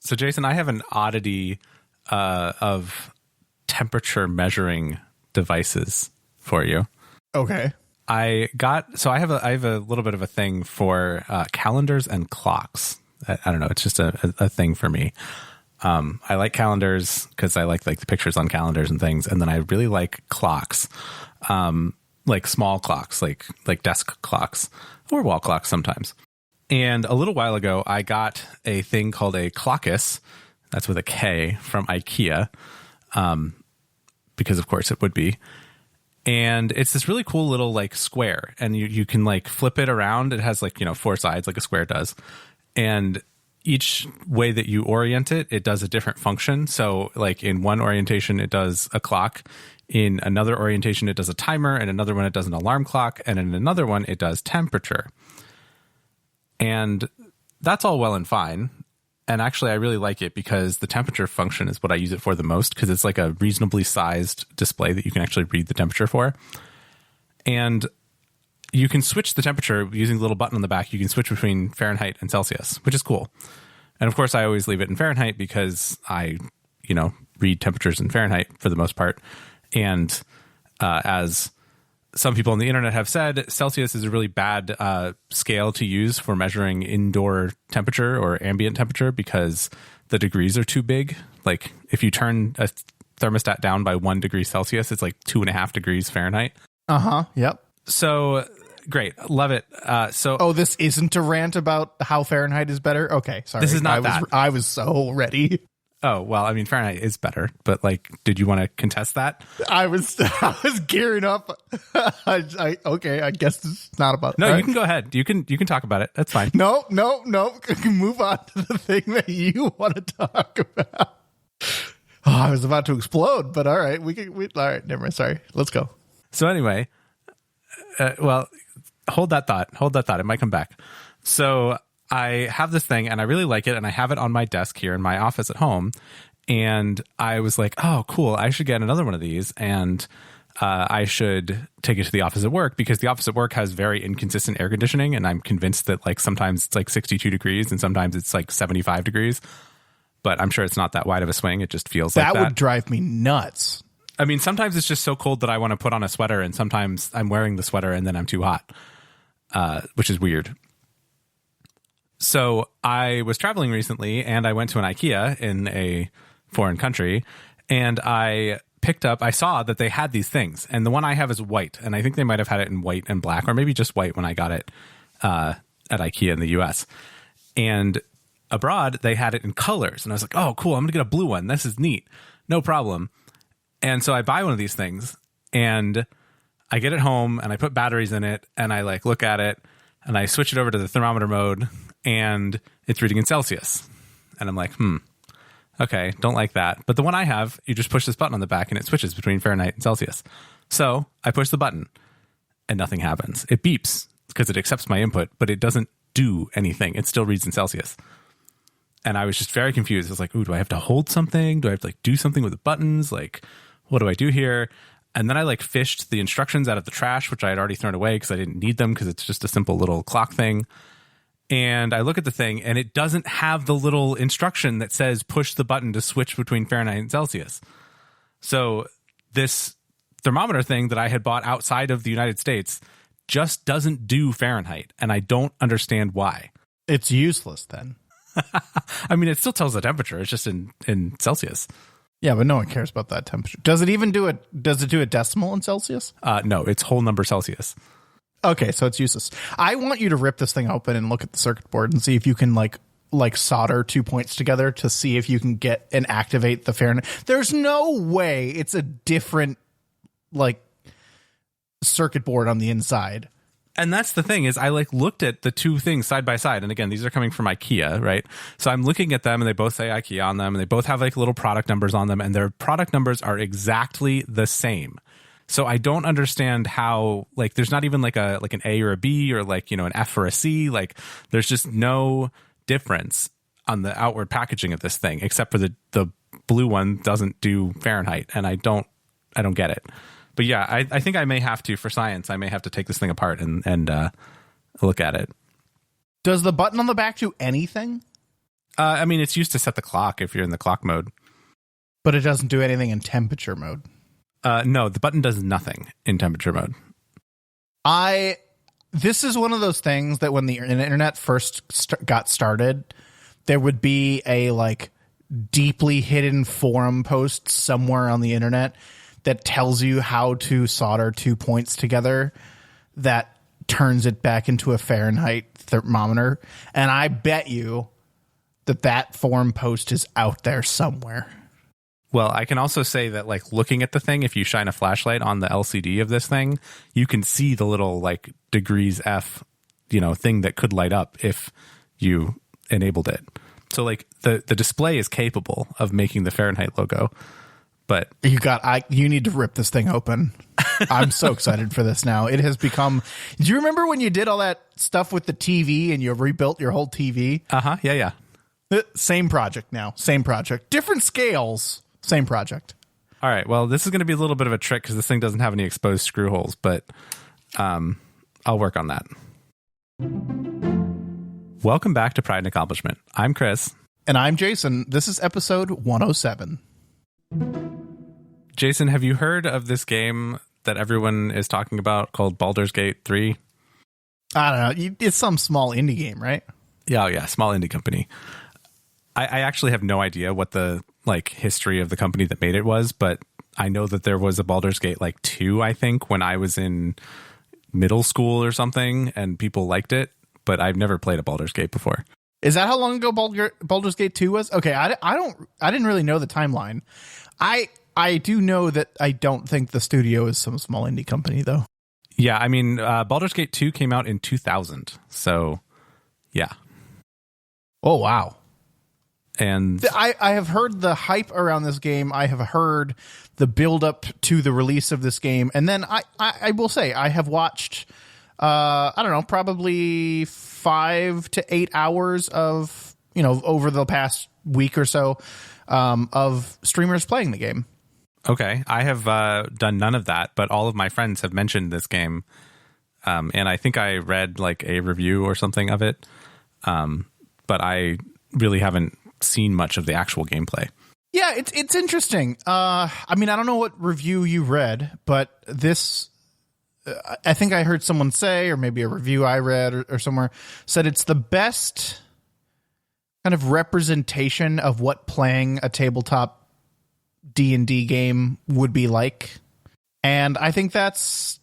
So Jason, I have an oddity of temperature measuring devices for you. Okay. I have a little bit of a thing for calendars and clocks. I don't know. It's just a thing for me. I like calendars because I like the pictures on calendars and things. And then I really like clocks, like small clocks, like desk clocks or wall clocks sometimes. And a little while ago, I got a thing called a clockus. That's with a K, from IKEA, because of course it would be. And it's this really cool little like square, and you can like flip it around. It has like, 4 sides like a square does. And each way that you orient it, it does a different function. So like in one orientation, it does a clock. In another orientation, it does a timer. And another one, it does an alarm clock. And in another one, it does temperature. And that's all well and fine. And actually, I really like it because the temperature function is what I use it for the most, because it's like a reasonably sized display that you can actually read the temperature for. And you can switch the temperature using the little button on the back. You can switch between Fahrenheit and Celsius, which is cool. And of course, I always leave it in Fahrenheit because I, read temperatures in Fahrenheit for the most part. And as some people on the internet have said, Celsius is a really bad scale to use for measuring indoor temperature or ambient temperature because the degrees are too big. Like if you turn a thermostat down by 1 degree Celsius, it's like 2.5 degrees Fahrenheit. Yep. So great. Love it. This isn't a rant about how Fahrenheit is better? Okay, sorry. This is not I was so ready. Oh, well, I mean, Fahrenheit is better, but like, did you want to contest that? I was gearing up. I guess it's not about. No, you can go ahead. You can talk about it. That's fine. No. Move on to the thing that you want to talk about. Oh, I was about to explode, but all right, all right, never mind. Sorry, let's go. So anyway, hold that thought. It might come back. So I have this thing and I really like it, and I have it on my desk here in my office at home. And I was like, oh, cool. I should get another one of these. And I should take it to the office at work, because the office at work has very inconsistent air conditioning. And I'm convinced that like sometimes it's like 62 degrees and sometimes it's like 75 degrees. But I'm sure it's not that wide of a swing. It just feels like that. That would drive me nuts. I mean, sometimes it's just so cold that I want to put on a sweater, and sometimes I'm wearing the sweater and then I'm too hot, which is weird. So I was traveling recently and I went to an IKEA in a foreign country, and I saw that they had these things, and the one I have is white, and I think they might have had it in white and black, or maybe just white when I got it at IKEA in the US. And abroad, they had it in colors, and I was like, oh, cool, I'm gonna get a blue one. This is neat. No problem. And so I buy one of these things, and I get it home, and I put batteries in it, and I like look at it, and I switch it over to the thermometer mode, and it's reading in Celsius. And I'm like, okay, don't like that. But the one I have, you just push this button on the back and it switches between Fahrenheit and Celsius. So I push the button and nothing happens. It beeps because it accepts my input, but it doesn't do anything. It still reads in Celsius. And I was just very confused. I was like, ooh, do I have to hold something? Do I have to like do something with the buttons? Like, what do I do here? And then I like fished the instructions out of the trash, which I had already thrown away because I didn't need them, because it's just a simple little clock thing. And I look at the thing, and it doesn't have the little instruction that says push the button to switch between Fahrenheit and Celsius. So this thermometer thing that I had bought outside of the United States just doesn't do Fahrenheit, and I don't understand why. It's useless then. I mean, it still tells the temperature. It's just in Celsius. Yeah, but no one cares about that temperature. Does it do a decimal in Celsius? No, it's whole number Celsius. Okay, so it's useless. I want you to rip this thing open and look at the circuit board and see if you can like solder 2 points together to see if you can get and activate the Fahrenheit. There's no way it's a different like circuit board on the inside. And that's the thing, is I like looked at the two things side by side. And again, these are coming from IKEA, right? So I'm looking at them and they both say IKEA on them, and they both have like little product numbers on them, and their product numbers are exactly the same. So I don't understand how, like, there's not even like an A or a B or like, an F or a C. Like, there's just no difference on the outward packaging of this thing, except for the blue one doesn't do Fahrenheit, and I don't get it. But yeah, I think I may have to, for science, I may have to take this thing apart and look at it. Does the button on the back do anything? I mean, it's used to set the clock if you're in the clock mode. But it doesn't do anything in temperature mode. No, the button does nothing in temperature mode. This is one of those things that when the internet first got started, there would be a like deeply hidden forum post somewhere on the internet that tells you how to solder 2 points together that turns it back into a Fahrenheit thermometer. And I bet you that forum post is out there somewhere. Well, I can also say that, like, looking at the thing, if you shine a flashlight on the LCD of this thing, you can see the little, like, degrees F, thing that could light up if you enabled it. So, like, the display is capable of making the Fahrenheit logo, but... You need to rip this thing open. I'm so excited for this now. It has become... Do you remember when you did all that stuff with the TV and you rebuilt your whole TV? Uh-huh, yeah. Same project now. Same project. Different scales... Same project. All right. Well, this is going to be a little bit of a trick because this thing doesn't have any exposed screw holes, but I'll work on that. Welcome back to Pride and Accomplishment. I'm Chris. And I'm Jason. This is episode 107. Jason, have you heard of this game that everyone is talking about called Baldur's Gate 3? I don't know. It's some small indie game, right? Yeah. Small indie company. I actually have no idea what the history of the company that made it was, but I know that there was a Baldur's Gate 2, I think, when I was in middle school or something, and people liked it, but I've never played a Baldur's Gate before. Is that how long ago Baldur's Gate 2 was? Okay, I didn't really know the timeline. I do know that I don't think the studio is some small indie company, though. Yeah, I mean, Baldur's Gate 2 came out in 2000, so yeah. Oh, wow. And I have heard the hype around this game. I have heard the build up to the release of this game. And then I will say I have watched, I don't know, probably 5 to 8 hours of, over the past week or so of streamers playing the game. Okay. I have done none of that, but all of my friends have mentioned this game. And I think I read a review or something of it. But I really haven't seen much of the actual gameplay. Yeah, it's interesting. I mean, I don't know what review you read, but this, I think I heard someone say, or maybe a review I read or somewhere, said it's the best kind of representation of what playing a tabletop D&D game would be like. And I think that's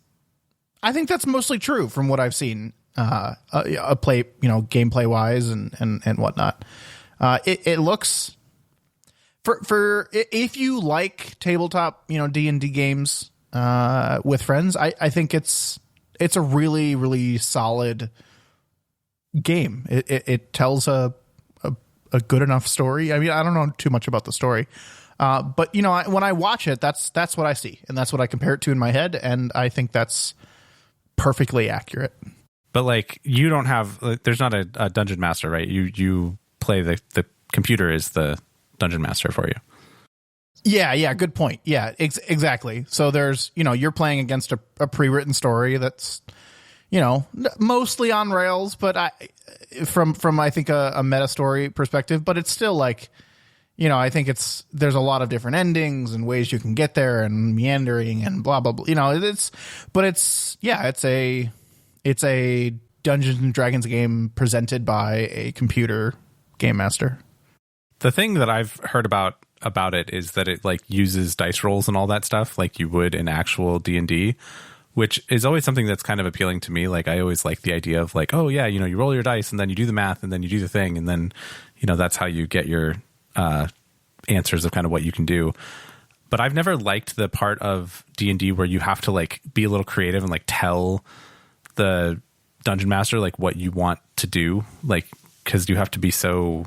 mostly true from what I've seen, gameplay wise and whatnot. It looks for if you like tabletop, D&D games with friends, I think it's a really, really solid game. It tells a good enough story. I mean, I don't know too much about the story, but when I watch it, that's what I see, and that's what I compare it to in my head, and I think that's perfectly accurate. But you don't have there's not a dungeon master, right? You play the computer is the dungeon master for you. Yeah, good point. Yeah, exactly. So there's, you're playing against a pre-written story that's, mostly on rails, but from I think a meta story perspective, but it's still I think there's a lot of different endings and ways you can get there and meandering and blah blah blah. It's a Dungeons and Dragons game presented by a computer game master. The thing that I've heard about it is that it uses dice rolls and all that stuff like you would in actual D&D, which is always something that's kind of appealing to me. I always like the idea of oh yeah, you roll your dice and then you do the math and then you do the thing and then that's how you get your answers of kind of what you can do. But I've never liked the part of D&D where you have to be a little creative and tell the dungeon master what you want to do, because you have to be so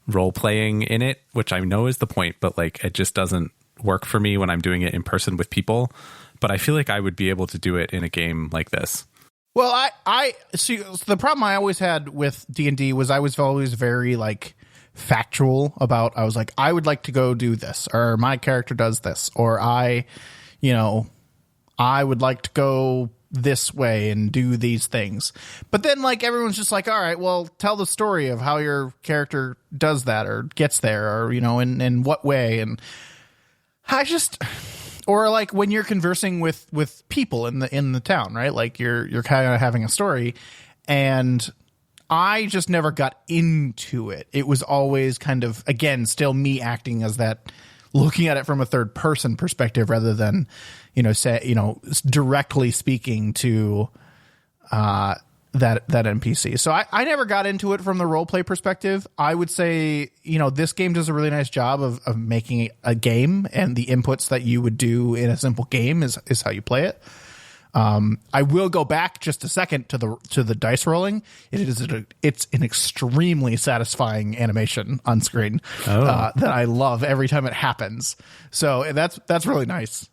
role playing in it, which I know is the point, but it just doesn't work for me when I'm doing it in person with people. But I feel like I would be able to do it in a game like this. Well, I see the problem I always had with D&D was I was always very factual about, I was I would like to go do this, or my character does this, or I would like to go this way and do these things. But then like everyone's just like, all right, well, tell the story of how your character does that or gets there, or, you know, in what way. And I just, or like when you're conversing with people in the town, right? Like you're kind of having a story, and I just never got into it. It was always kind of, again, still me acting as that, looking at it from a third person perspective rather than, directly speaking to that NPC. So I never got into it from the role play perspective. I would say, this game does a really nice job of making a game, and the inputs that you would do in a simple game is how you play it. I will go back just a second to the dice rolling. It's an extremely satisfying animation on screen that I love every time it happens. So that's really nice.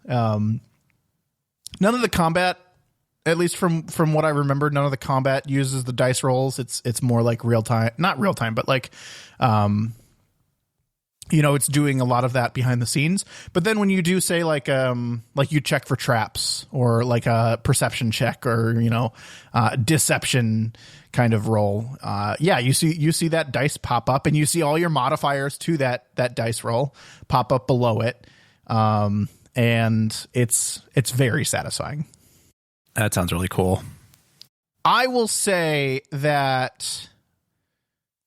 None of the combat, at least from what I remember, none of the combat uses the dice rolls. It's more like real time, not real time, but like, it's doing a lot of that behind the scenes. But then when you do say like you check for traps or like a perception check or, deception kind of roll. You see that dice pop up, and you see all your modifiers to that dice roll pop up below it. And it's very satisfying. That sounds really cool. I will say that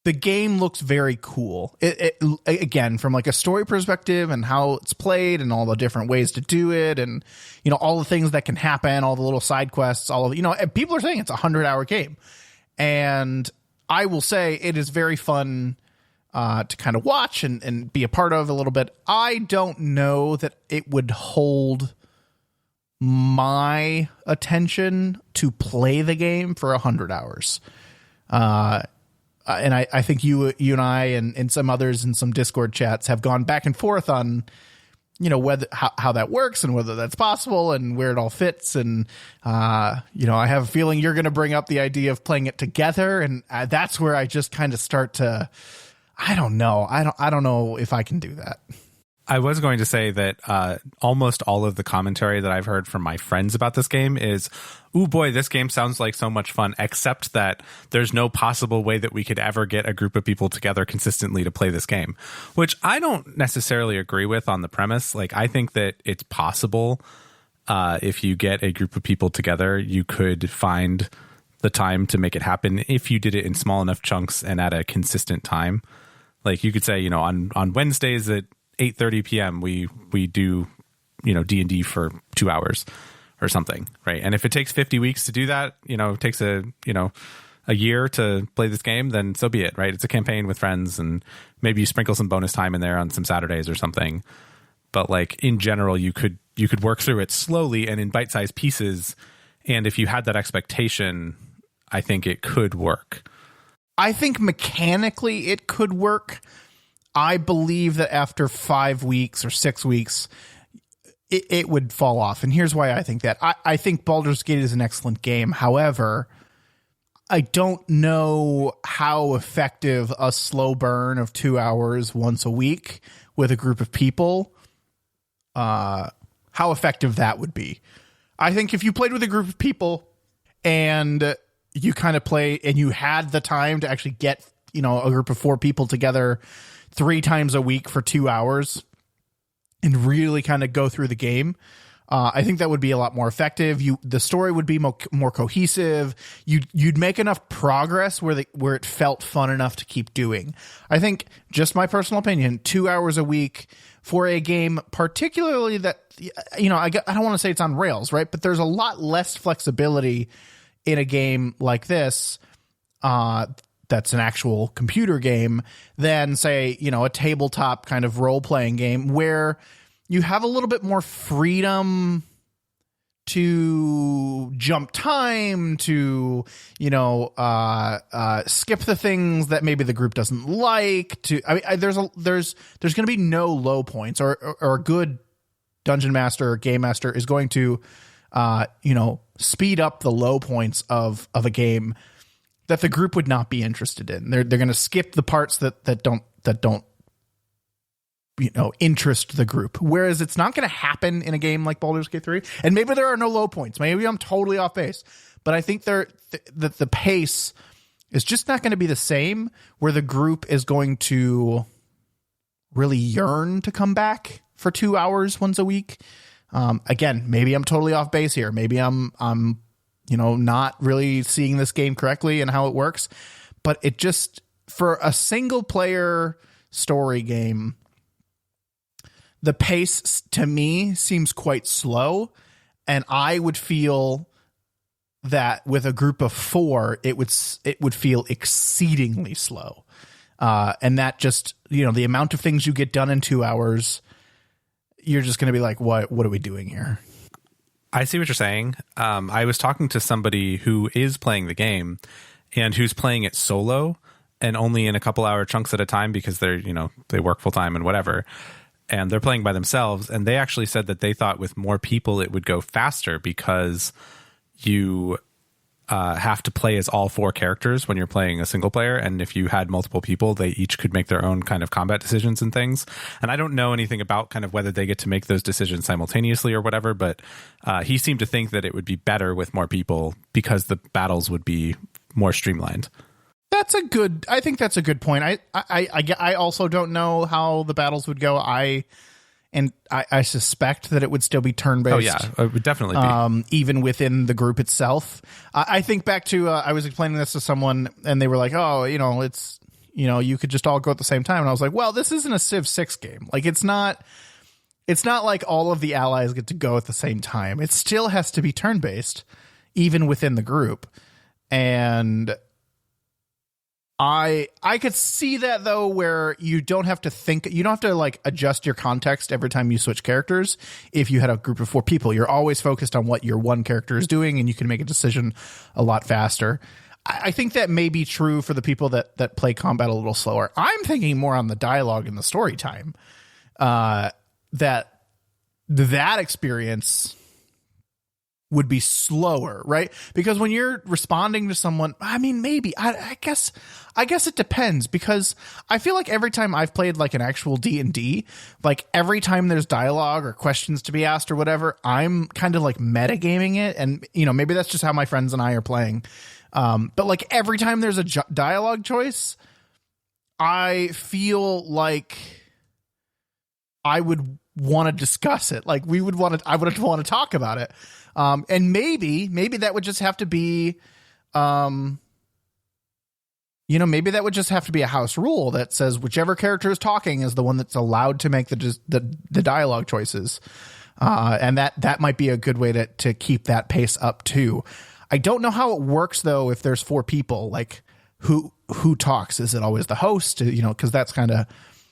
the game looks very cool. It again, from like a story perspective and how it's played and all the different ways to do it, and all the things that can happen, all the little side quests, all of people are saying it's a 100-hour game, and I will say it is very fun to kind of watch and be a part of a little bit. I don't know that it would hold my attention to play the game for 100 hours. And I think you and I and some others in some Discord chats have gone back and forth on, whether how that works and whether that's possible and where it all fits. And, I have a feeling you're going to bring up the idea of playing it together. And that's where I just kind of start to, I don't know. I don't know if I can do that. I was going to say that almost all of the commentary that I've heard from my friends about this game is, ooh boy, this game sounds like so much fun, except that there's no possible way that we could ever get a group of people together consistently to play this game, which I don't necessarily agree with on the premise. Like, I think that it's possible if you get a group of people together, you could find the time to make it happen if you did it in small enough chunks and at a consistent time. Like, you could say, on Wednesdays at 8:30 p.m. we do D&D for 2 hours or something, right? And if it takes 50 weeks to do that, it takes a year to play this game, then so be it, right? It's a campaign with friends, and maybe you sprinkle some bonus time in there on some Saturdays or something. But like, in general, you could work through it slowly and in bite-sized pieces, and if you had that expectation, I think it could work. I think mechanically it could work. I believe that after 5 weeks or 6 weeks, it would fall off. And here's why I think that. I think Baldur's Gate is an excellent game. However, I don't know how effective a slow burn of 2 hours once a week with a group of people, how effective that would be. I think if you played with a group of people and you kind of play and you had the time to actually get, a group of 4 people together 3 times a week for 2 hours and really kind of go through the game, I think that would be a lot more effective. The story would be more cohesive. You'd make enough progress where it felt fun enough to keep doing. I think, just my personal opinion, 2 hours a week for a game, particularly that, I don't want to say it's on rails, right? But there's a lot less flexibility in a game like this, that's an actual computer game, than, say, a tabletop kind of role-playing game where you have a little bit more freedom to jump time, to, skip the things that maybe the group doesn't like. There's going to be no low points, or a good dungeon master or game master is going to, speed up the low points of a game that the group would not be interested in. They're going to skip the parts that don't interest the group. Whereas it's not going to happen in a game like Baldur's Gate 3. And maybe there are no low points. Maybe I'm totally off base. But I think the pace is just not going to be the same, where the group is going to really yearn to come back for 2 hours once a week. Again, maybe I'm totally off base here. Maybe I'm not really seeing this game correctly and how it works. But it just, for a single player story game, the pace to me seems quite slow, and I would feel that with a group of 4, it would feel exceedingly slow. And that just, the amount of things you get done in 2 hours, you're just going to be like, what are we doing here? I see what you're saying. I was talking to somebody who is playing the game and who's playing it solo and only in a couple hour chunks at a time because they work full time and whatever. And they're playing by themselves. And they actually said that they thought with more people, it would go faster because you have to play as all 4 characters when you're playing a single player. And if you had multiple people, they each could make their own kind of combat decisions and things. And I don't know anything about kind of whether they get to make those decisions simultaneously or whatever, but he seemed to think that it would be better with more people because the battles would be more streamlined. I think that's a good point. I also don't know how the battles would go. I suspect that it would still be turn-based. Oh, yeah, it would definitely be. Even within the group itself. I think back to, I was explaining this to someone, and they were like, oh, it's, you could just all go at the same time. And I was like, well, this isn't a Civ 6 game. Like, it's not like all of the allies get to go at the same time. It still has to be turn-based, even within the group. And I could see that, though, where you don't have to like adjust your context every time you switch characters. If you had a group of 4 people, you're always focused on what your one character is doing, and you can make a decision a lot faster. I think that may be true for the people that play combat a little slower. I'm thinking more on the dialogue and the story time. That experience would be slower, right? Because when you're responding to someone, I mean, maybe, I guess it depends, because I feel like every time I've played like an actual D&D, like every time there's dialogue or questions to be asked or whatever, I'm kind of like metagaming it. And, maybe that's just how my friends and I are playing. But like every time there's a dialogue choice, I feel like I would want to discuss it. Like I would want to talk about it. And maybe that would just have to be, maybe that would just have to be a house rule that says whichever character is talking is the one that's allowed to make the dialogue choices. And that might be a good way to keep that pace up too. I don't know how it works though, if there's 4 people, like who talks. Is it always the host? Cause that's kind of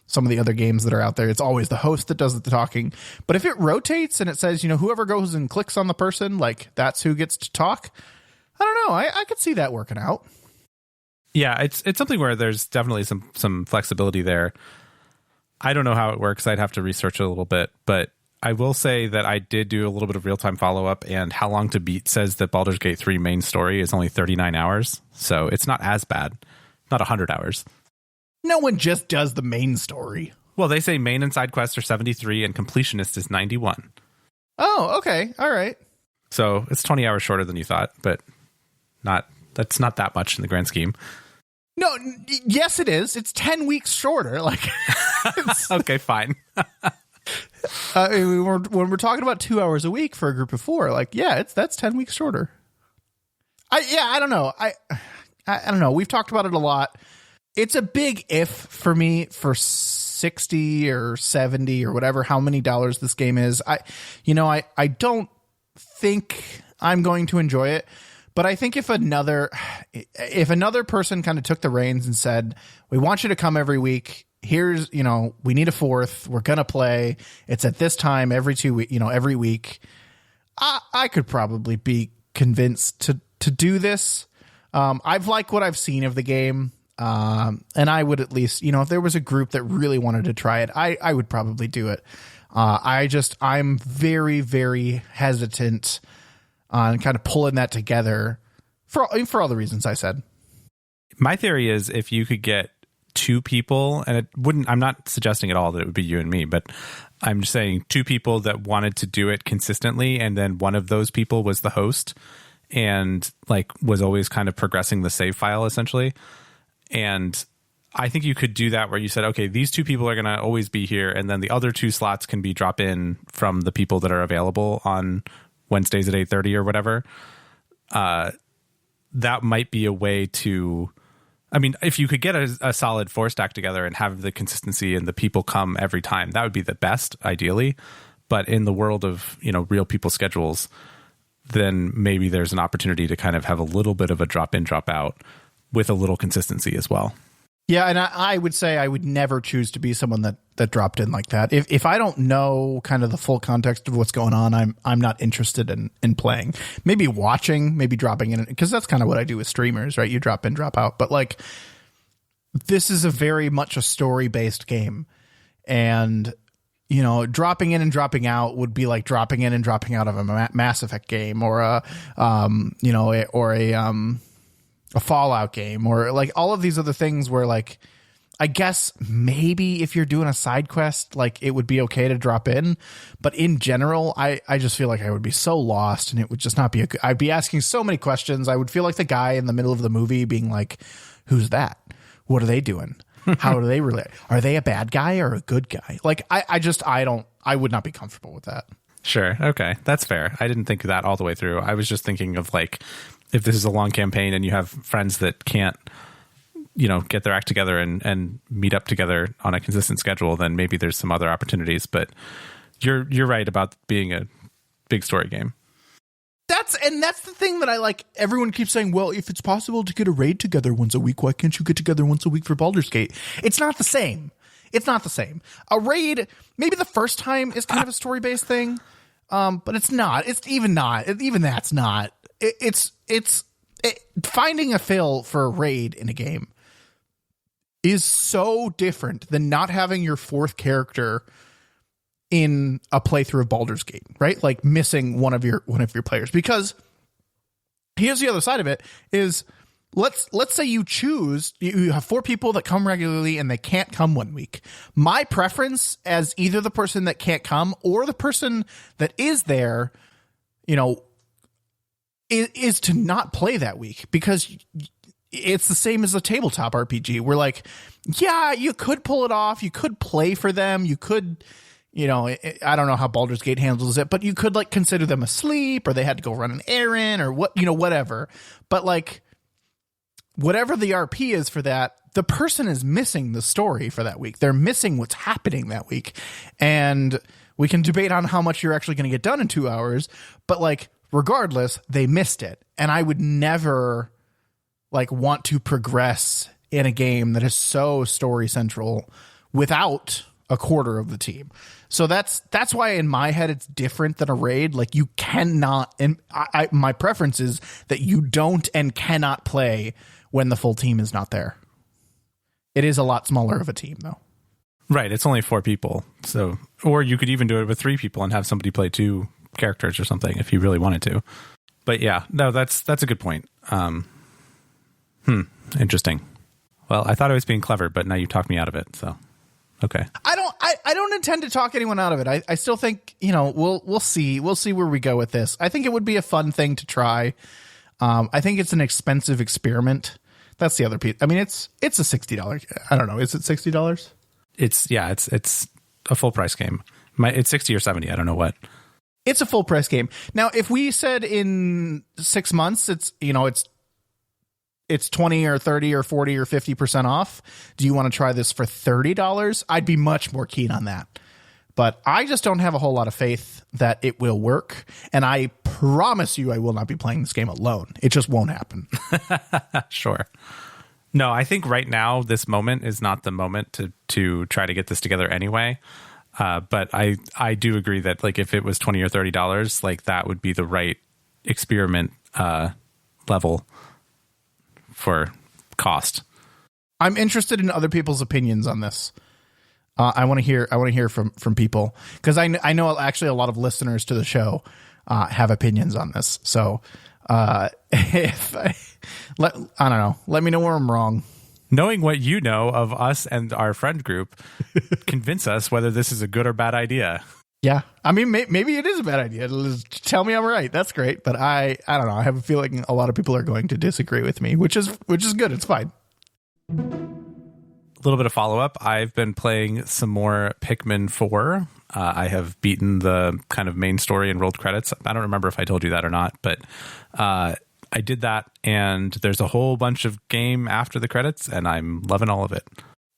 some of the other games that are out there. It's always the host that does the talking. But if it rotates and it says, whoever goes and clicks on the person, like that's who gets to talk. I don't know. I could see that working out. Yeah, it's something where there's definitely some flexibility there. I don't know how it works. I'd have to research it a little bit, but I will say that I did do a little bit of real-time follow-up, and How Long to Beat says that Baldur's Gate 3 main story is only 39 hours, so it's not as bad. Not 100 hours. No one just does the main story. Well, they say main and side quests are 73 and completionist is 91. Oh, okay. All right. So it's 20 hours shorter than you thought, but that's not that much in the grand scheme. No, yes, it is. It's 10 weeks shorter. Like, okay, fine. When we're talking about 2 hours a week for a group of 4, like, yeah, that's 10 weeks shorter. I don't know. I don't know. We've talked about it a lot. It's a big if for me for 60 or 70 or whatever, how many dollars this game is. I don't think I'm going to enjoy it, but I think if another person kind of took the reins and said, we want you to come every week, here's, we need a 4th, we're going to play, it's at this time every week, I could probably be convinced to do this. I've liked what I've seen of the game. And I would at least, if there was a group that really wanted to try it, I would probably do it. I'm very, very hesitant on kind of pulling that together for all the reasons I said. My theory is if you could get two people, and I'm not suggesting at all that it would be you and me, but I'm just saying two people that wanted to do it consistently, and then one of those people was the host and like was always kind of progressing the save file essentially. And I think you could do that where you said, okay, these two people are going to always be here, and then the other two slots can be drop in from the people that are available on Wednesdays at 8:30 or whatever. That might be a way to, I mean, if you could get a solid 4-stack together and have the consistency and the people come every time, that would be the best, ideally. But in the world of, real people schedules, then maybe there's an opportunity to kind of have a little bit of a drop in, drop out with a little consistency as well. Yeah, and I would say I would never choose to be someone that dropped in like that. If I don't know kind of the full context of what's going on, I'm not interested in playing. Maybe watching, maybe dropping in, because that's kind of what I do with streamers, right? You drop in, drop out. But like, this is a very much a story-based game. And, dropping in and dropping out would be like dropping in and dropping out of a Mass Effect game or a Fallout game, or like all of these other things where like, I guess maybe if you're doing a side quest, like it would be okay to drop in. But in general, I just feel like I would be so lost, and it would just not be I'd be asking so many questions. I would feel like the guy in the middle of the movie being like, who's that? What are they doing? How do they relate? Are they a bad guy or a good guy? Like, I would not be comfortable with that. Sure. Okay. That's fair. I didn't think of that all the way through. I was just thinking of like, if this is a long campaign and you have friends that can't, get their act together and meet up together on a consistent schedule, then maybe there's some other opportunities. But you're right about being a big story game. That's the thing that I like. Everyone keeps saying, well, if it's possible to get a raid together once a week, why can't you get together once a week for Baldur's Gate? It's not the same. It's not the same. A raid, maybe the first time is kind of a story-based thing, but it's not. It's even not. Even that's not. Finding a fill for a raid in a game is so different than not having your fourth character in a playthrough of Baldur's Gate, right? Like missing one of your players. Because here's the other side of it is, let's say you have 4 people that come regularly and they can't come one week. My preference as either the person that can't come or the person that is there, is to not play that week, because it's the same as a tabletop RPG. We're like, yeah, you could pull it off. You could play for them. You could, I don't know how Baldur's Gate handles it, but you could like consider them asleep, or they had to go run an errand, or whatever. But like, whatever the RP is for that, the person is missing the story for that week. They're missing what's happening that week. And we can debate on how much you're actually going to get done in 2 hours, but like, regardless, they missed it. And I would never like want to progress in a game that is so story central without a quarter of the team. So that's why in my head it's different than a raid. Like, you cannot, and my preference is that you don't and cannot play when the full team is not there. It is a lot smaller of a team though. Right. It's only 4 people. So, or you could even do it with 3 people and have somebody play 2 characters or something if you really wanted to. But yeah, no, that's a good point. Interesting. Well, I thought I was being clever, but now you talked me out of it. So, okay. I don't intend to talk anyone out of it. I still think, we'll see where we go with this. I think it would be a fun thing to try. I think it's an expensive experiment. That's the other piece. I mean, it's a $60. I don't know. Is it $60? It's a full price game. It's 60 or 70. I don't know what. It's a full price game. Now, if we said in 6 months, it's 20 or 30 or 40 or 50% off. Do you want to try this for $30? I'd be much more keen on that. But I just don't have a whole lot of faith that it will work. And I promise you I will not be playing this game alone. It just won't happen. Sure. No, I think right now, this moment is not the moment to try to get this together anyway. But I do agree that like if it was $20 or $30, like that would be the right experiment level for cost. I'm interested in other people's opinions on this. I want to hear from people, because I know actually a lot of listeners to the show have opinions on this. So I don't know, let me know where I'm wrong. Knowing what you know of us and our friend group, convince us whether this is a good or bad idea. Yeah. I mean, maybe it is a bad idea. Tell me I'm right. That's great. But I don't know. I have a feeling a lot of people are going to disagree with me, which is good. It's fine. A little bit of follow-up. I've been playing some more Pikmin 4. I have beaten the kind of main story and rolled credits. I don't remember if I told you that or not, but I did that, and there's a whole bunch of game after the credits, and I'm loving all of it.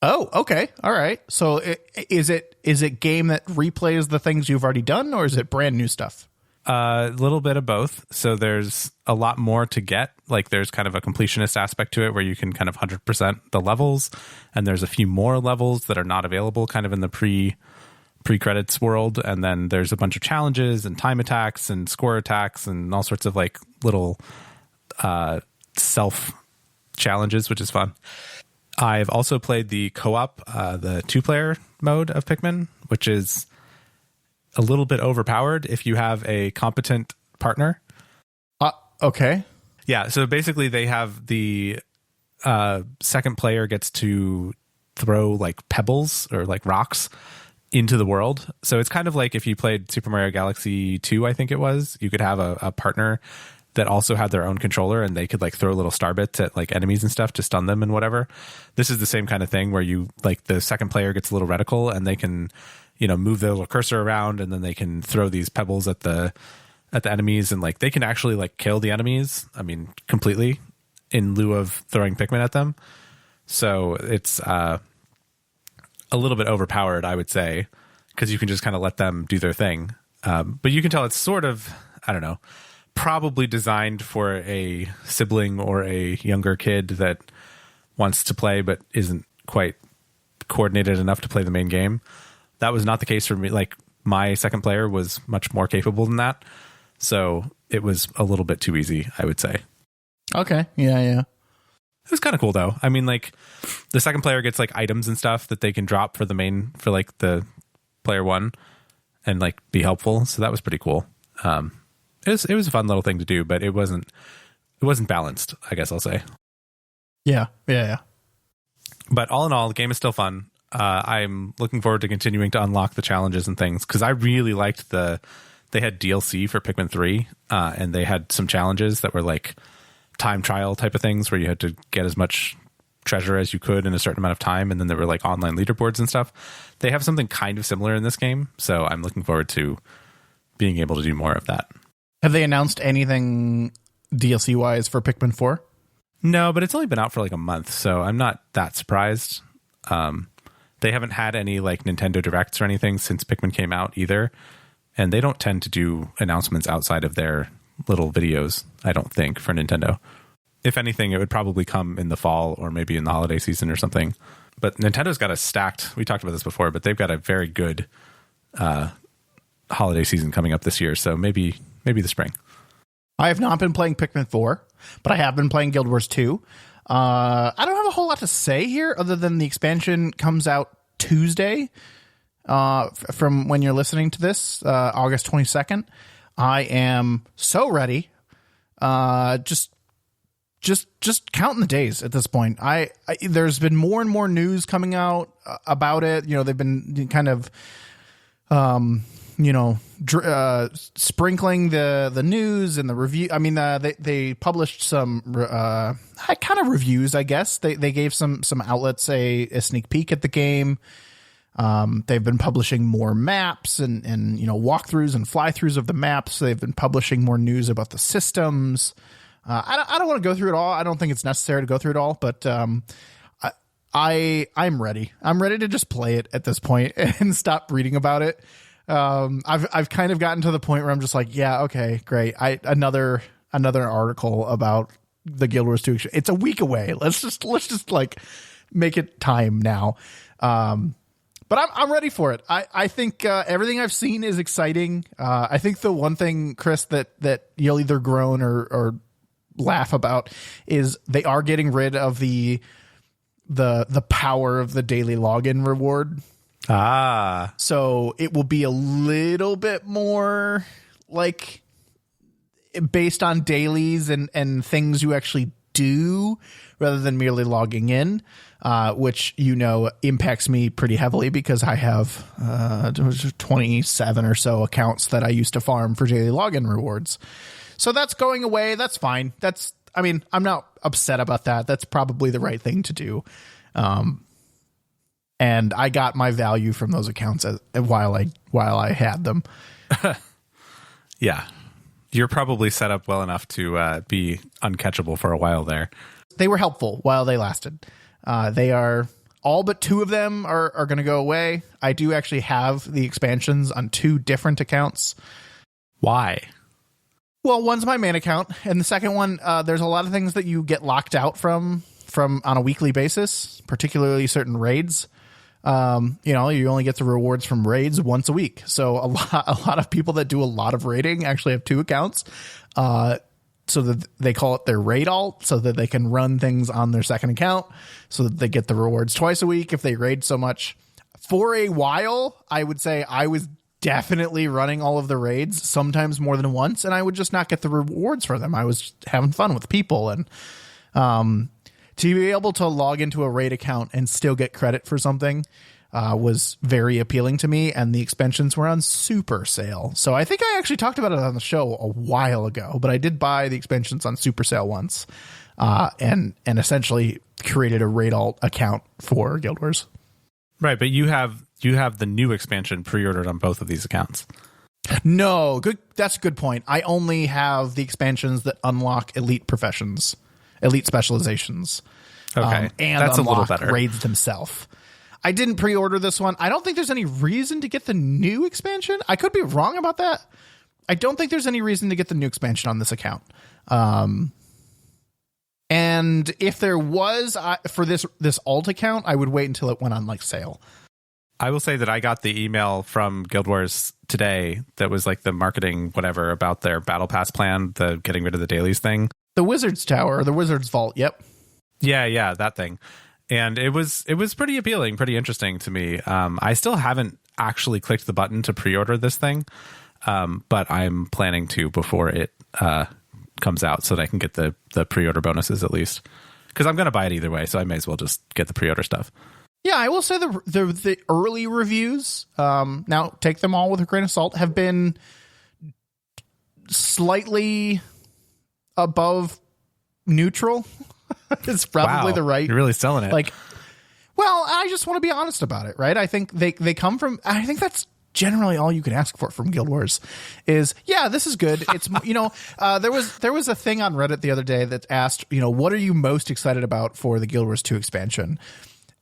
Oh, okay. All right. So is it game that replays the things you've already done, or is it brand new stuff? A little bit of both. So there's a lot more to get. Like there's kind of a completionist aspect to it where you can kind of 100% the levels, and there's a few more levels that are not available kind of in the pre-credits world. And then there's a bunch of challenges and time attacks and score attacks and all sorts of like little self challenges, which is fun. I've also played the co-op, the 2-player mode of Pikmin, which is a little bit overpowered if you have a competent partner. Okay. Yeah, so basically they have the second player gets to throw like pebbles or like rocks into the world. So it's kind of like if you played Super Mario Galaxy 2, I think it was, you could have a partner that also had their own controller, and they could like throw little star bits at like enemies and stuff to stun them and whatever. This is the same kind of thing where you like the second player gets a little reticle, and they can, you know, move their little cursor around, and then they can throw these pebbles at the enemies, and like they can actually like kill the enemies. I mean, completely in lieu of throwing Pikmin at them. So it's a little bit overpowered, I would say, because you can just kind of let them do their thing. But you can tell it's sort of, I don't know, probably designed for a sibling or a younger kid that wants to play but isn't quite coordinated enough to play the main game. That was not the case for me. Like my second player was much more capable than that. So it was a little bit too easy, I would say. Okay. Yeah. It was kind of cool though. I mean, like the second player gets like items and stuff that they can drop for the main, for like the player one and like be helpful. So that was pretty cool. It was a fun little thing to do, but it wasn't balanced, I guess I'll say. Yeah. But all in all, the game is still fun. I'm looking forward to continuing to unlock the challenges and things, because I really liked they had DLC for Pikmin 3, and they had some challenges that were like time trial type of things where you had to get as much treasure as you could in a certain amount of time, and then there were like online leaderboards and stuff. They have something kind of similar in this game, so I'm looking forward to being able to do more of that. Have they announced anything DLC wise for Pikmin 4? No, but it's only been out for like a month, so I'm not that surprised. They haven't had any like Nintendo Directs or anything since Pikmin came out either, and they don't tend to do announcements outside of their little videos, I don't think, for Nintendo. If anything, it would probably come in the fall or maybe in the holiday season or something. But Nintendo's got a stacked, we talked about this before, but they've got a very good holiday season coming up this year, so maybe the spring. I have not been playing Pikmin 4, but I have been playing Guild Wars 2. I don't have a whole lot to say here other than the expansion comes out Tuesday from when you're listening to this, August 22nd. I am so ready. Just counting the days at this point. There's been more and more news coming out about it. You know, they've been kind of sprinkling the news and the review. I mean, they published some kind of reviews, I guess. They gave some outlets a sneak peek at the game. They've been publishing more maps and walkthroughs and fly-throughs of the maps. They've been publishing more news about the systems. I don't want to go through it all. I don't think it's necessary to go through it all, but I'm ready. I'm ready to just play it at this point and stop reading about it. I've kind of gotten to the point where I'm just like, yeah, okay, great. Another article about the Guild Wars 2. It's a week away. Let's just like make it time now. But I'm ready for it. I think everything I've seen is exciting. I think the one thing, Chris, that you'll either groan or laugh about is they are getting rid of the power of the daily login reward. So it will be a little bit more like based on dailies and things you actually do rather than merely logging in, which, impacts me pretty heavily because I have 27 or so accounts that I used to farm for daily login rewards. So that's going away. That's fine. I'm not upset about that. That's probably the right thing to do. And I got my value from those accounts while I had them. Yeah. You're probably set up well enough to be uncatchable for a while there. They were helpful while they lasted. They are all but 2 of them are going to go away. I do actually have the expansions on 2 different accounts. Why? Well, one's my main account, and the second one, there's a lot of things that you get locked out from on a weekly basis, particularly certain raids. You only get the rewards from raids once a week. So a lot of people that do a lot of raiding actually have 2 accounts. So that they call it their raid alt, so that they can run things on their second account, so that they get the rewards twice a week if they raid so much. For a while, I would say I was definitely running all of the raids, sometimes more than once, and I would just not get the rewards for them. I was having fun with people, and to be able to log into a raid account and still get credit for something was very appealing to me, and the expansions were on super sale. So I think I actually talked about it on the show a while ago, but I did buy the expansions on super sale once, and essentially created a raid alt account for Guild Wars. Right, but you have the new expansion pre-ordered on both of these accounts. No, good. That's a good point. I only have the expansions that unlock elite professions, elite specializations. Okay, and that's unlock a little better. Raids themselves. I didn't pre-order this one. I don't think there's any reason to get the new expansion. I could be wrong about that. I don't think there's any reason to get the new expansion on this account. And if there was for this alt account, I would wait until it went on sale. I will say that I got the email from Guild Wars today that was the marketing whatever about their battle pass plan, the getting rid of the dailies thing. The Wizard's Tower, the Wizard's Vault. Yep. Yeah, that thing. And it was pretty appealing, pretty interesting to me. I still haven't actually clicked the button to pre-order this thing, but I'm planning to before it comes out so that I can get the pre-order bonuses at least. Because I'm going to buy it either way, so I may as well just get the pre-order stuff. Yeah, I will say the early reviews, now take them all with a grain of salt, have been slightly above neutral. It's probably the right. You're really selling it. Well, I just want to be honest about it, right? I think they come from. I think that's generally all you can ask for from Guild Wars. Is this is good. It's there was a thing on Reddit the other day that asked what are you most excited about for the Guild Wars 2 expansion,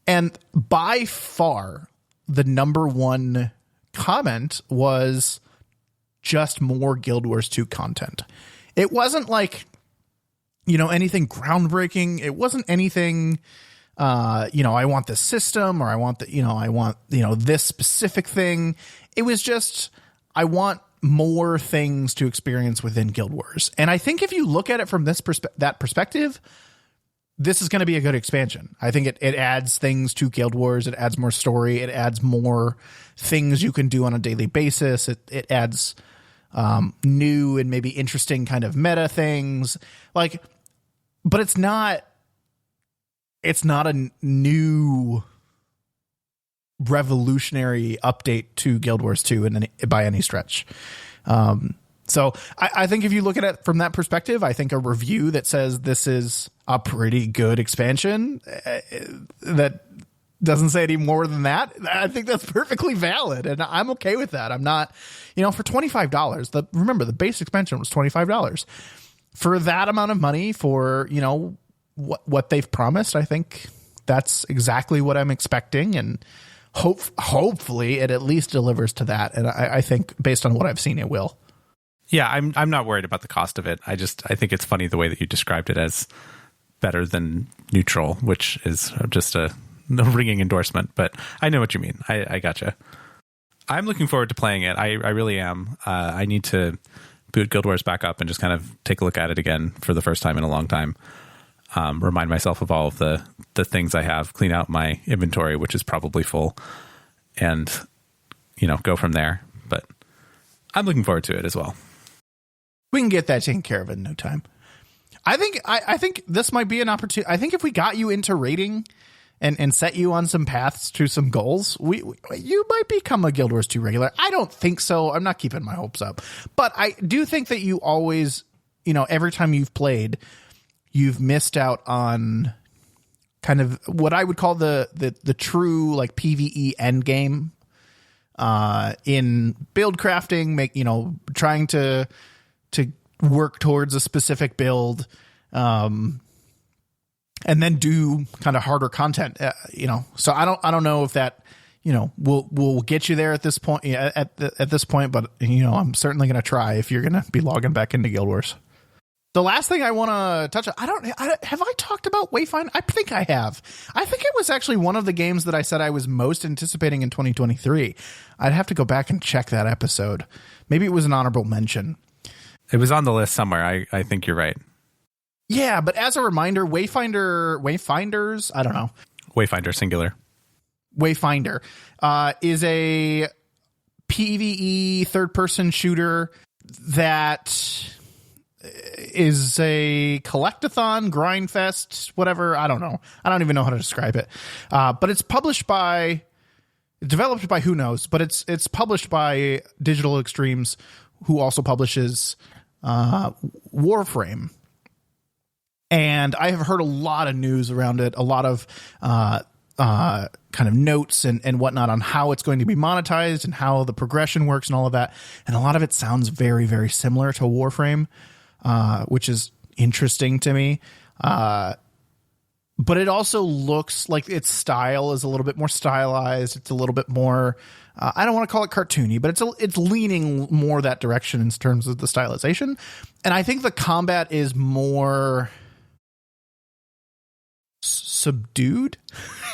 and by far the number one comment was just more Guild Wars 2 content. It wasn't anything groundbreaking. It wasn't anything, I want this system or I want this specific thing. It was just, I want more things to experience within Guild Wars. And I think if you look at it from that perspective, this is going to be a good expansion. I think it adds things to Guild Wars. It adds more story. It adds more things you can do on a daily basis. It adds new and maybe interesting kind of meta things but it's not a new revolutionary update to Guild Wars 2 by any stretch. So I think if you look at it from that perspective, I think a review that says this is a pretty good expansion that doesn't say any more than that, I think that's perfectly valid. And I'm okay with that. I'm not, for $25, remember the base expansion was $25. For that amount of money for, what they've promised, I think that's exactly what I'm expecting. And hopefully it at least delivers to that. And I think based on what I've seen, it will. Yeah, I'm not worried about the cost of it. I think it's funny the way that you described it as better than neutral, which is just a ringing endorsement. But I know what you mean. I gotcha. I'm looking forward to playing it. I really am. I need to boot Guild Wars back up and just kind of take a look at it again for the first time in a long time. Remind myself of all of the things I have, clean out my inventory, which is probably full, and go from there. But I'm looking forward to it as well. We can get that taken care of in no time. I think this might be an opportunity. I think if we got you into raiding and set you on some paths to some goals, you might become a Guild Wars 2 regular. I don't think so. I'm not keeping my hopes up. But I do think that you always, every time you've played, you've missed out on kind of what I would call the true like PvE end game in build crafting, trying to work towards a specific build, and then do kind of harder content, So I don't know if that, will get you there at this point, at this point, but I'm certainly going to try if you're going to be logging back into Guild Wars. The last thing I want to touch on, have I talked about Wayfinder? I think I have. I think it was actually one of the games that I said I was most anticipating in 2023. I'd have to go back and check that episode. Maybe it was an honorable mention. It was on the list somewhere. I think you're right. Yeah, but as a reminder, Wayfinders, I don't know. Wayfinder, singular. Wayfinder is a PvE third-person shooter that is a collectathon, grind fest, whatever. I don't know. I don't even know how to describe it. But it's developed by who knows, but it's published by Digital Extremes, who also publishes Warframe. And I have heard a lot of news around it, a lot of kind of notes and whatnot on how it's going to be monetized and how the progression works and all of that. And a lot of it sounds very, very similar to Warframe, which is interesting to me. But it also looks like its style is a little bit more stylized. It's a little bit more, I don't want to call it cartoony, but it's leaning more that direction in terms of the stylization. And I think the combat is more subdued,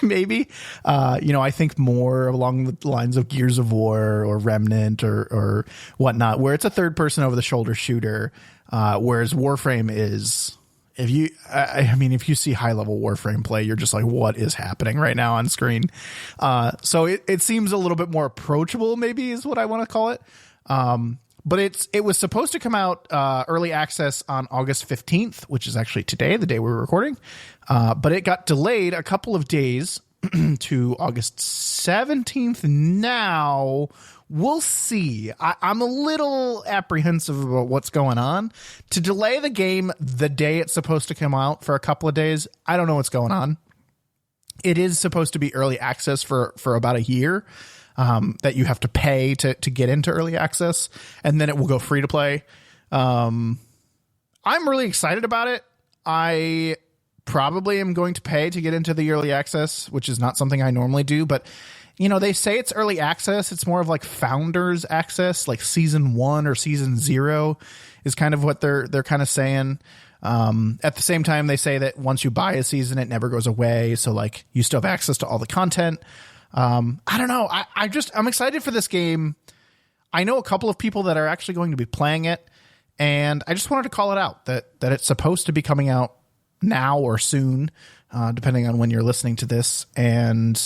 maybe. I think more along the lines of Gears of War or Remnant or whatnot, where it's a third person over the shoulder shooter, whereas Warframe is, if you see high level Warframe play, you're just like, what is happening right now on screen? So it seems a little bit more approachable, maybe is what I want to call it. But it was supposed to come out early access on August 15th, which is actually today, the day we're recording. But it got delayed a couple of days to August 17th. Now we'll see. I'm a little apprehensive about what's going on. To delay the game the day it's supposed to come out for a couple of days, I don't know what's going on. It is supposed to be early access for about a year. That you have to pay to get into early access, and then it will go free to play. I'm really excited about it. I probably am going to pay to get into the early access, which is not something I normally do, but they say it's early access. It's more of like founders access, like season 1 or season 0 is kind of what they're kind of saying. At the same time, they say that once you buy a season, it never goes away. So like you still have access to all the content. I don't know. I'm excited for this game. I know a couple of people that are actually going to be playing it, and I just wanted to call it out that it's supposed to be coming out now or soon, depending on when you're listening to this. And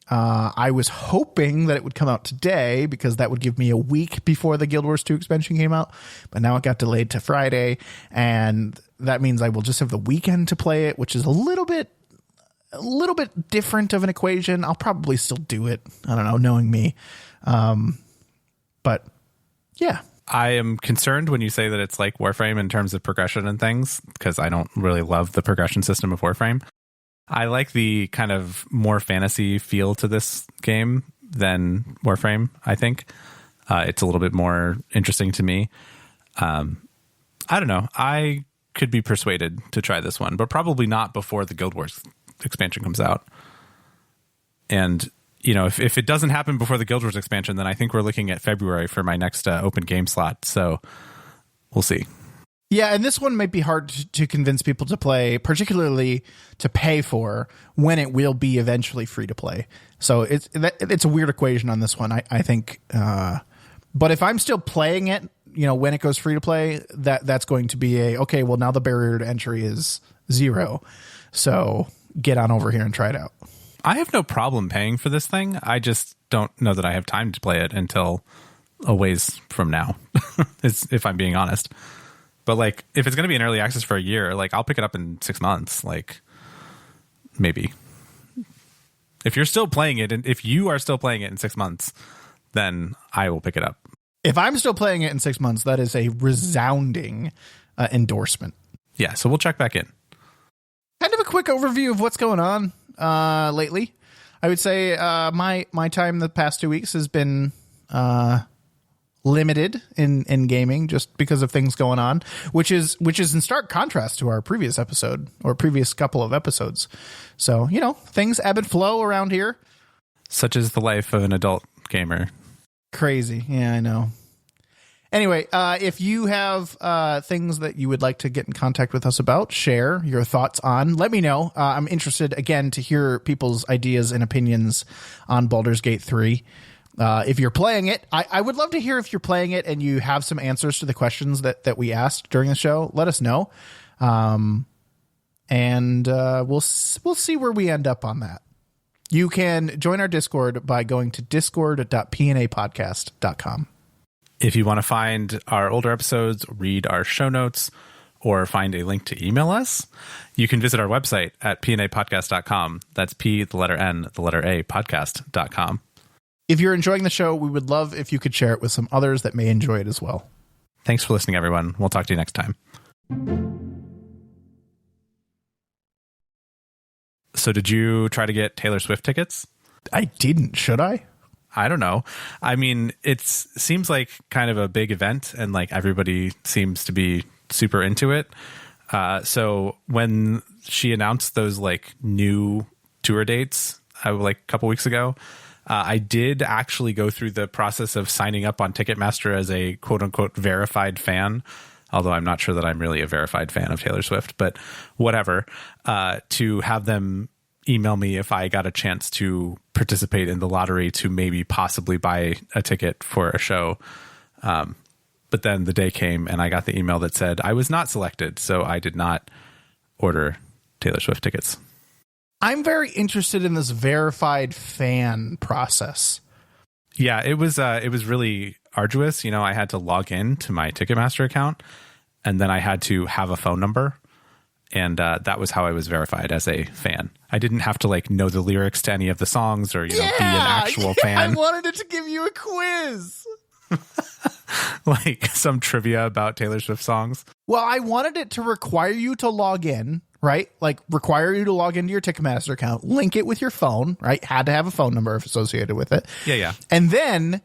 I was hoping that it would come out today because that would give me a week before the Guild Wars 2 expansion came out. But now it got delayed to Friday, and that means I will just have the weekend to play it, which is a little bit different of an equation. I'll probably still do it. I don't know, knowing me. But yeah. I am concerned when you say that it's like Warframe in terms of progression and things, because I don't really love the progression system of Warframe. I like the kind of more fantasy feel to this game than Warframe, I think. It's a little bit more interesting to me. I don't know. I could be persuaded to try this one, but probably not before the Guild Wars expansion comes out. And if it doesn't happen before the Guild Wars expansion, then I think we're looking at February for my next open game slot. So we'll see. Yeah, and this one might be hard to convince people to play, particularly to pay for, when it will be eventually free to play. So it's a weird equation on this one, I think. But if I'm still playing it, when it goes free to play, that's going to be okay, well, now the barrier to entry is 0. So get on over here and try it out. I have no problem paying for this thing. I just don't know that I have time to play it until a ways from now, if I'm being honest. But like, if it's going to be in early access for a year, like I'll pick it up in 6 months. Like maybe if you're still playing it, and if you are still playing it in 6 months, then I will pick it up. If I'm still playing it in 6 months, that is a resounding endorsement. Yeah. So we'll check back in. Kind of a quick overview of what's going on lately. I would say my time the past 2 weeks has been limited in gaming just because of things going on, which is in stark contrast to our previous episode or previous couple of episodes. So, things ebb and flow around here. Such is the life of an adult gamer. Crazy. Yeah, I know. Anyway, if you have things that you would like to get in contact with us about, share your thoughts on, let me know. I'm interested, again, to hear people's ideas and opinions on Baldur's Gate 3. If you're playing it, I would love to hear if you're playing it and you have some answers to the questions that we asked during the show. Let us know. And we'll see where we end up on that. You can join our Discord by going to discord.pnapodcast.com. If you want to find our older episodes, read our show notes, or find a link to email us, you can visit our website at pnapodcast.com. That's P, the letter N, the letter A, podcast.com. If you're enjoying the show, we would love if you could share it with some others that may enjoy it as well. Thanks for listening, everyone. We'll talk to you next time. So did you try to get Taylor Swift tickets? I didn't. Should I? I don't know. I mean, it seems like kind of a big event and like everybody seems to be super into it. So when she announced those like new tour dates like a couple weeks ago, I did actually go through the process of signing up on Ticketmaster as a quote unquote verified fan. Although I'm not sure that I'm really a verified fan of Taylor Swift, but whatever, to have them email me if I got a chance to participate in the lottery to maybe possibly buy a ticket for a show. But then the day came and I got the email that said I was not selected. So I did not order Taylor Swift tickets. I'm very interested in this verified fan process. Yeah, it was really arduous. I had to log in to my Ticketmaster account and then I had to have a phone number. And that was how I was verified as a fan. I didn't have to like know the lyrics to any of the songs or, be an actual fan. I wanted it to give you a quiz. Like some trivia about Taylor Swift songs. Well, I wanted it to require you to log in, right? Like require you to log into your Ticketmaster account, link it with your phone, right? Had to have a phone number associated with it. Yeah. And then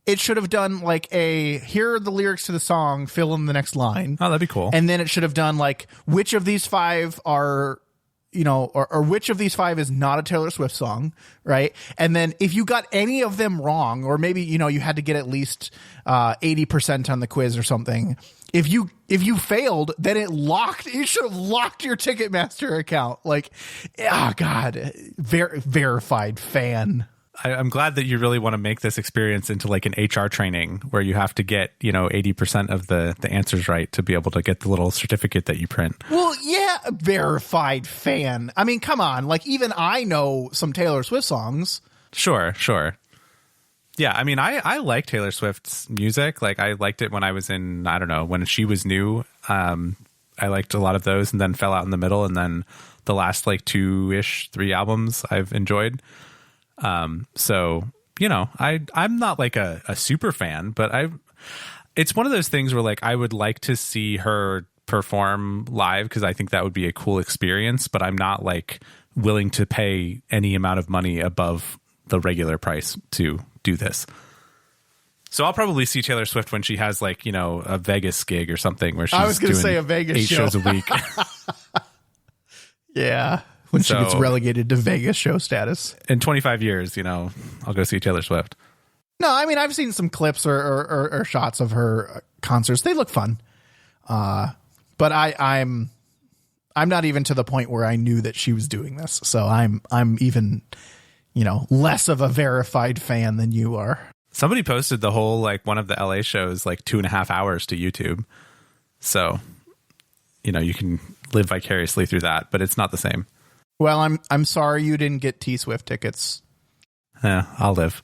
it should have done like here are the lyrics to the song, fill in the next line. Oh, that'd be cool. And then it should have done like, which of these five are, or which of these five is not a Taylor Swift song, right? And then if you got any of them wrong, or maybe, you had to get at least 80% on the quiz or something. If you failed, then it should have locked your Ticketmaster account. Like, oh God, verified fan. I'm glad that you really want to make this experience into like an HR training where you have to get, 80% of the answers right to be able to get the little certificate that you print. Well, yeah, verified fan. I mean, come on. Like even I know some Taylor Swift songs. Sure. Yeah. I mean, I like Taylor Swift's music. Like I liked it when I was in, I don't know, when she was new. I liked a lot of those and then fell out in the middle. And then the last like 3 albums I've enjoyed. So, I'm not like a super fan, but it's one of those things where like, I would like to see her perform live because I think that would be a cool experience, but I'm not like willing to pay any amount of money above the regular price to do this. So I'll probably see Taylor Swift when she has like, a Vegas gig or something where she's doing say a Vegas 8 show. shows a week. Yeah. When she gets relegated to Vegas show status. In 25 years, I'll go see Taylor Swift. No, I mean, I've seen some clips or shots of her concerts. They look fun. But I'm not even to the point where I knew that she was doing this. So I'm even, less of a verified fan than you are. Somebody posted the whole, like one of the LA shows, like 2.5 hours to YouTube. So, you can live vicariously through that, but it's not the same. Well, I'm sorry you didn't get T-Swift tickets. Yeah, I'll live.